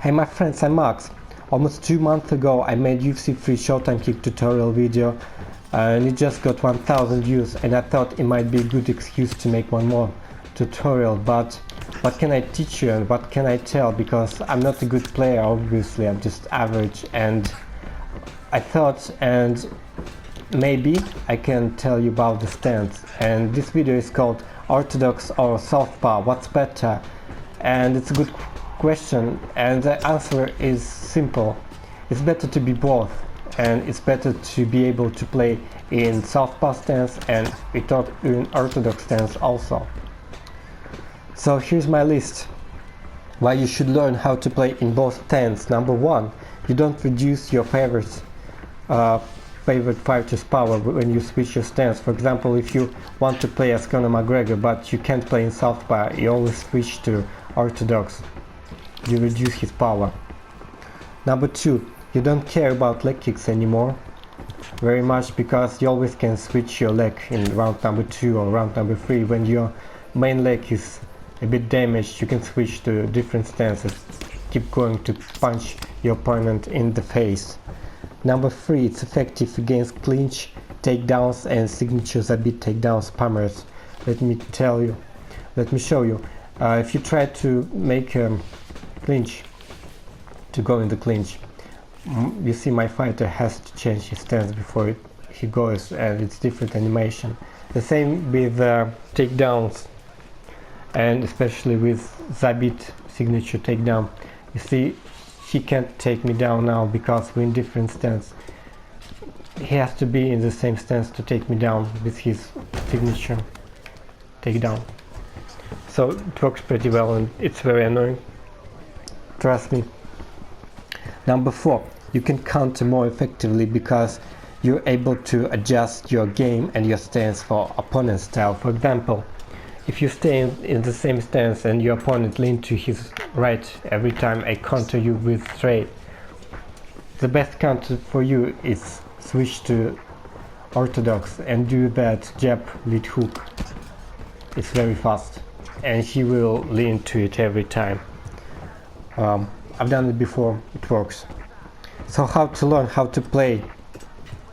Hey my friends, I'm Max. Almost 2 months ago I made UFC free Showtime kick tutorial video and it just got 1000 views, and I thought it might be a good excuse to make one more tutorial, but what can I teach you and what can I tell, because I'm not a good player, obviously I'm just average, and I thought and maybe I can tell you about the stance. And this video is called Orthodox or Southpaw, what's better? And it's a good question, and the answer is simple. It's better to be both, and it's better to be able to play in Southpaw stance and in Orthodox stance also. So here's my list why you should learn how to play in both stance. Number one, you don't reduce your favorite fighter's power when you switch your stance. For example, if you want to play as Conor McGregor but you can't play in Southpaw, you always switch to Orthodox. You reduce his power. Number two, you don't care about leg kicks anymore very much, because you always can switch your leg in round number 2 or round number 3. When your main leg is a bit damaged, you can switch to different stances, keep going to punch your opponent in the face. Number 3, it's effective against clinch, takedowns and signature zabit takedown spammers. Let me show you. If you try to make clinch, to go in the clinch, you see my fighter has to change his stance before he goes, and it's different animation. The same with takedowns, and especially with zabit signature takedown. You see, he can't take me down now because we're in different stance. He has to be in the same stance to take me down with his signature takedown. So it works pretty well, and it's very annoying, trust me. Number 4, you can counter more effectively because you're able to adjust your game and your stance for opponent's style. For example, if you stay in the same stance and your opponent leans to his right every time I counter you with straight, the best counter for you is switch to Orthodox and do that jab lead hook. It's very fast and he will lean to it every time. I've done it before, it works. So how to learn how to play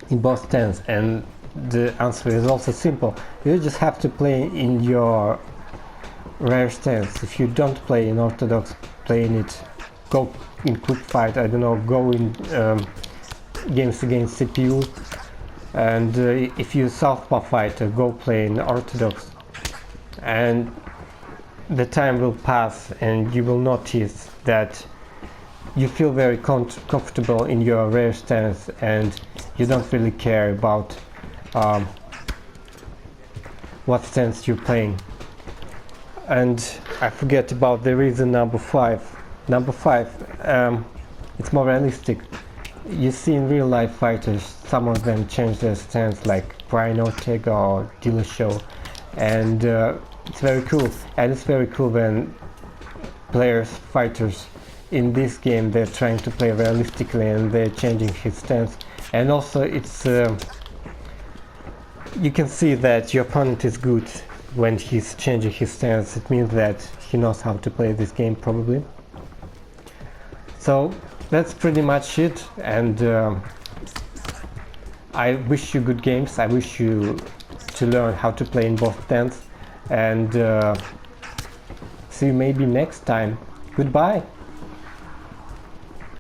in both stance? And the answer is also simple. You just have to play in your rare stance. If you don't play in Orthodox, play in it. Go in quick fight, I don't know, go in games against CPU. And if you're Southpaw fighter, go play in Orthodox. And the time will pass and you will notice that you feel very comfortable in your rare stance and you don't really care about what stance you're playing. And I forget about the reason number 5. Number 5, it's more realistic. You see in real life fighters, some of them change their stance, like Brian Ortega or Dillashaw, and it's very cool. And it's very cool when fighters in this game, they're trying to play realistically and they're changing his stance. And also it's you can see that your opponent is good when he's changing his stance. It means that he knows how to play this game probably. So that's pretty much it, and I wish you good games. I wish you to learn how to play in both stance, and see you maybe next time. Goodbye.